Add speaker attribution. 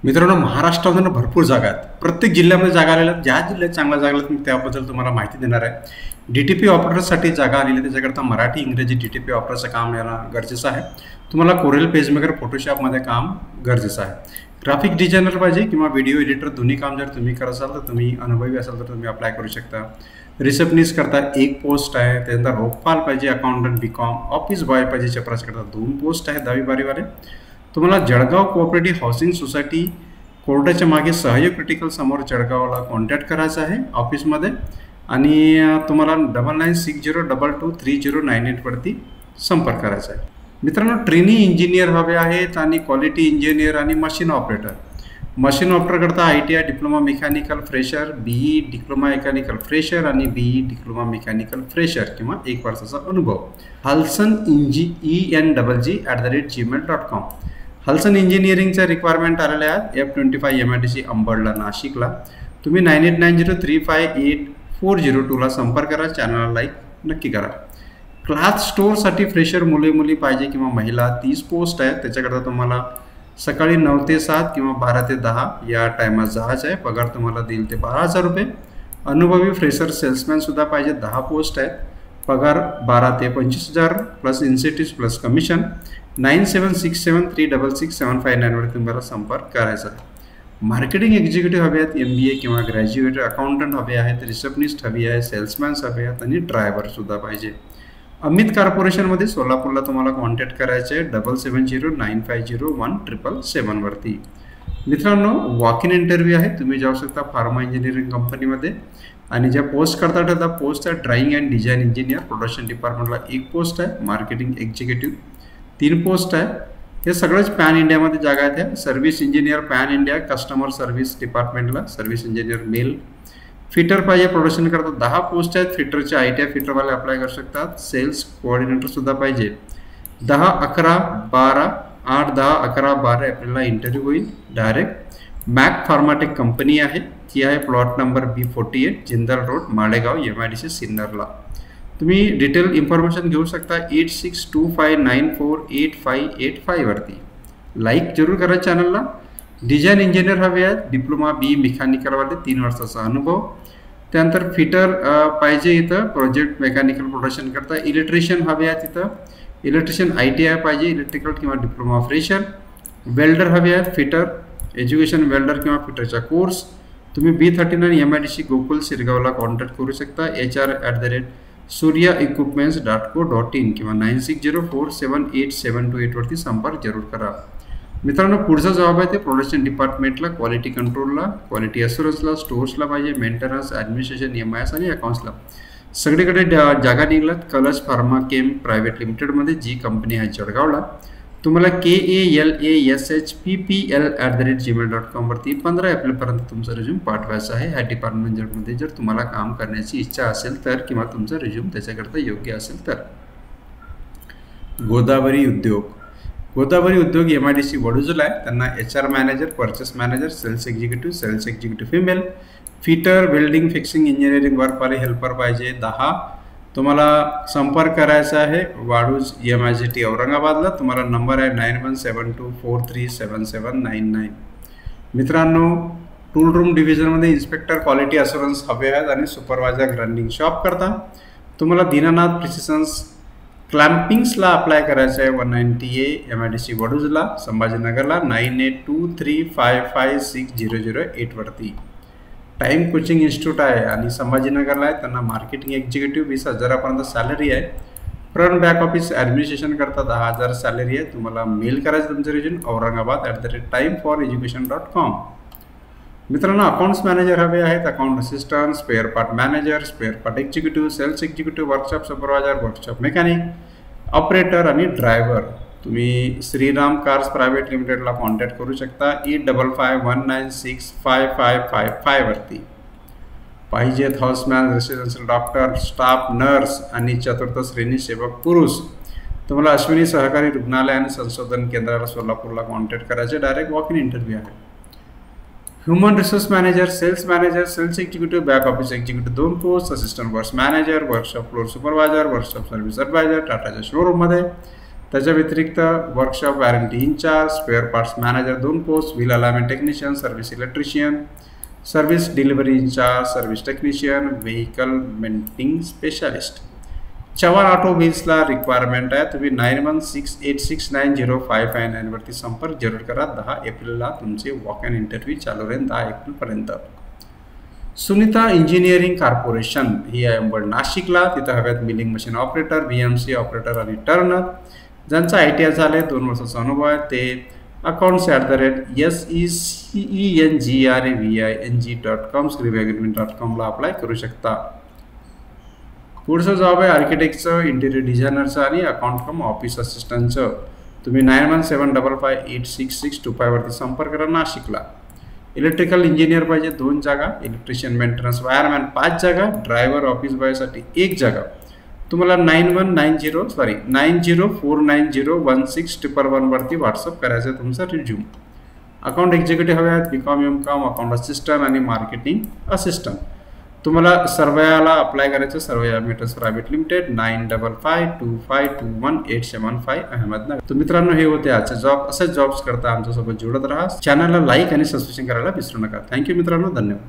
Speaker 1: मित्रांनो, महाराष्ट्रामध्ये ना भरपूर जागा आहेत. प्रत्येक जिल्ह्यामध्ये जागा आलेल्या आहेत. ज्या जिल्ह्यात चांगल्या जागा आहेत मी त्याबद्दल तुम्हाला माहिती देणार आहे. DTP ऑपरेटरसाठी जागा आलेली आहे. त्याच्याकरता मराठी, इंग्रजी DTP ऑपरेटरचं काम यायला गरजेचं आहे. तुम्हाला कोरेल पेजमेकर, फोटोशॉपमध्ये काम गरजेचं आहे. ग्राफिक डिझायनर पाहिजे किंवा व्हिडिओ एडिटर दोन्ही काम जर तुम्ही करत असाल तर तुम्ही अनुभवी असाल तर तुम्ही अप्लाय करू शकता. रिसेप्शनिस्ट करता एक पोस्ट आहे. त्यानंतर रोखपाल पाहिजे, अकाउंटंट BCom, ऑफिस बॉय पाहिजे चपराशी करता 2 पोस्ट आहे 10वी 12वीवाले. तुम्हाला जळगाव कोऑपरेटिव्ह हाऊसिंग सोसायटी कोर्टाच्या मागे सहाय्यक क्रिटिकल समोर जळगावला कॉन्टॅक्ट करायचा आहे ऑफिसमध्ये आणि तुम्हाला 9960223098 वरती संपर्क करायचा आहे. मित्रांनो, ट्रेनी इंजिनियर हवे आहेत आणि क्वालिटी इंजिनियर आणि मशीन ऑपरेटर. मशीन ऑपरेटर करता ITI diploma mechanical fresher, BE diploma mechanical fresher आणि BE डिप्लोमा मेकॅनिकल फ्रेशर किंवा 1 वर्षाचा अनुभव. हल्सन ENG@gmail.com. हल्सन इंजिनिअरिंगच्या रिक्वायरमेंट आलेल्या आहेत. F25 MIDC अंबडला, नाशिकला. तुम्ही 9890358402ला संपर्क करा. चॅनलला लाईक नक्की करा. क्लॉथ स्टोअरसाठी फ्रेशर मुली पाहिजे किंवा महिला 30 पोस्ट आहेत. त्याच्याकरता तुम्हाला सकाळी 9 ते 7 किंवा 12 ते 10 या टायमात जायचं आहे. पगार तुम्हाला देईल ते 12,000 रुपये. अनुभवी फ्रेशर सेल्समॅनसुद्धा पाहिजे. 10 पोस्ट आहेत. पगार 12 ते 25,000 प्लस इन्सेंटिव्ह प्लस कमिशन. 9767366759 वर तुम्हाला संपर्क करायचा आहे. मार्केटिंग एक्झिक्युटिव्ह हवे आहेत. MBA किंवा ग्रॅज्युएट. अकाउंटंट हवे आहेत. रिसेप्शनिस्ट हवी आहे. सेल्समॅन्स हवे आहेत आणि ड्रायव्हरसुद्धा पाहिजे. अमित कॉर्पोरेशनमध्ये सोलापूरला तुम्हाला कॉन्टॅक्ट करायचे आहे 7709501777 वरती. मित्रांनो, वॉक इन इंटरव्ह्यू आहे. तुम्ही जाऊ शकता फार्मा इंजिनिअरिंग कंपनीमध्ये आणि ज्या पोस्ट करता त्या पोस्ट आहे drawing and design engineer. Production डिपार्टमेंटला 1 पोस्ट आहे. मार्केटिंग एक्झिक्युटिव्ह 3 पोस्ट आहे. हे सगळंच पॅन इंडियामध्ये जागा आहेत. Service engineer pan India, customer service डिपार्टमेंटला सर्व्हिस इंजिनियर मेल. फिटर पाहिजे प्रोडक्शन करता 10 पोस्ट आहेत. फिटरचे ITI फिटरवाले अप्लाय करू शकतात. सेल्स कोऑर्डिनेटरसुद्धा पाहिजे. 8-10-12 एप्रिलला इंटरव्ह्यू होईल डायरेक्ट. मॅक फार्माटेक कंपनी आहे. ती आहे plot number B48 Jindal road, Malegaon, MIDC सिन्नरला. तुम्ही डिटेल इन्फॉर्मेशन घेऊ शकता 8625948585 वरती. लाईक जरूर करा चॅनलला. डिझाईन इंजिनियर हवे आहेत. डिप्लोमा BE मेकॅनिकलवाले 3 वर्षाचा अनुभव. त्यानंतर फिटर पाहिजे इथं प्रोजेक्ट मेकॅनिकल प्रोडक्शन करता. इलेक्ट्रिशियन हवे आहेत इथं. इलेक्ट्रिशियन ITI पाहिजे, इलेक्ट्रिकल किंवा डिप्लोमा फ्रेशर. वेल्डर हवे आहेत. फिटर एज्युकेशन वेल्डर किंवा फिटरचा कोर्स. तुम्ही B39 MIDC गोकुल शिरगावला कॉन्टॅक्ट करू शकता. HR@suryaequipments.co.in किंवा 9604787228 वरती संपर्क जरूर करा. मित्रांनो, पुढचा जॉब आहे ते प्रोडक्शन डिपार्टमेंटला, क्वालिटी कंट्रोलला, क्वालिटी अशुरन्सला, स्टोर्सला पाहिजे, मेंटेनन्स, ॲडमिनिस्ट्रेशन, MIS आणि अकाउंट्सला. सगळीकडे जागा निघाल्यात. कलर्स फार्मा केम प्रायव्हेट लिमिटेडमध्ये, जी कंपनी आहे जळगावला. तुम्हाला KALASHPPL@gmail.com वरती 15 एप्रिलपर्यंत तुमचा रिझ्यूम पाठवायचा आहे. ह्या डिपार्टमेंटमध्ये जर तुम्हाला काम करण्याची इच्छा असेल तर किंवा तुमचा रिझ्यूम त्याच्याकरता योग्य असेल तर. गोदावरी उद्योग MIDC वडूजला आहे. त्यांना HR manager, purchase manager, sales executive female. Fitter, welding, fixing, engineering वर्कवाले हेल्पर पाहिजे 10. तुम्हाला संपर्क करायचा आहे वाडूज MIGT औरंगाबादला. तुम्हाला नंबर आहे 9172437799. मित्रांनो, टूल रूम डिव्हिजनमध्ये इन्स्पेक्टर क्वालिटी अशुरन्स हवे आहेत आणि सुपरवायझर रनिंग शॉप करता. तुम्हाला दीनानाथ प्रिसिशन्स क्लॅम्पिंग्सला अप्लाय करायचं आहे 190A MIDC वडूजला, संभाजीनगरला. 9823556008 वरती. टाईम कोचिंग इन्स्टिट्यूट आहे आणि संभाजीनगरला आहे. त्यांना मार्केटिंग एक्झिक्युटिव्ह 20,000पर्यंत सॅलरी आहे. फ्रंट बॅक ऑफिस ॲडमिनिस्ट्रेशन करता 10,000 सॅलरी आहे. तुम्हाला मेल करायचं तुमचं रिझ्यूम aurangabad@timeforeducation.com. मित्रांनो, अकाउंट्स मॅनेजर हवे आहेत. Account assistant, spare part manager, spare part executive, sales executive, workshop supervisor, workshop mechanic, operator आणि ड्रायव्हर. तुम्ही श्रीराम कार्स प्रायव्हेट लिमिटेडला कॉन्टॅक्ट करू शकता. 8551965555 वरती. पाहिजेत houseman, residential doctor, staff nurse आणि 4th श्रेणी सेवक पुरुष. तुम्हाला अश्विनी सहकारी रुग्णालय आणि संशोधन केंद्राला सोलापूरला कॉन्टॅक्ट करायचे. डायरेक्ट वॉक इन इंटरव्ह्यू आहे. Human resource manager, sales executive, back office executive 2 post. Assistant works manager, workshop floor supervisor, workshop service advisor टाटाच्या शोरूममध्ये. त्याच्या व्यतिरिक्त workshop warranty incharge, spare parts manager 2 post, wheel alignment technician, service electrician, service delivery incharge, service technician, vehicle maintaining specialist. Chavan auto व्हील्सला requirement आहे. तुम्ही 9168690559 वरती संपर्क जरूर करा. 10 एप्रिलला तुमचे वॉक इन इंटरव्ह्यू चालू राहील 10 एप्रिलपर्यंत. सुनीता इंजिनिअरिंग कॉर्पोरेशन ही आहे नाशिकला. तिथं हव्यात milling machine operator, VMC operator आणि टर्नर. ज्यांचा ITI झाले 2 वर्षाचा अनुभव आहे ते accounts@secengraving.com scribagreement.com ला अप्लाय करू शकता. पुढचं जॉब आहे आर्किटेक्टचं, इंटिरियर डिझायनरचं आणि अकाउंट कम ऑफिस असिस्टंटचं. तुम्ही 9175586625 वरती संपर्क करा नाशिकला. इलेक्ट्रिकल इंजिनियर पाहिजे 2 जागा, इलेक्ट्रिशियन मेंटेनन्स वायरमॅन 5 जागा, ड्रायव्हर ऑफिस बॉयसाठी 1 जागा. तुम्हाला 9049016111 वरती व्हॉट्सअप करायचं तुमचा रिझ्यूम. अकाउंट एक्झिक्युटिव्ह हवे आहेत, BCom MCom, अकाउंट असिस्टंट आणि मार्केटिंग असिस्टंट. तुम्हाला सर्वयाला अप्लाय करायचं. सर्वया मेटर्स प्रायव्हेट लिमिटेड, 9552521875 अहमदनगर. तर मित्रांनो, हे होते आजचे जॉब. असेच जॉब्स करता आमच्यासोबत जोडत राहा. चॅनलला लाईक आणि सबस्क्रिप्शन करायला विसरू नका. थँक्यू मित्रांनो, धन्यवाद.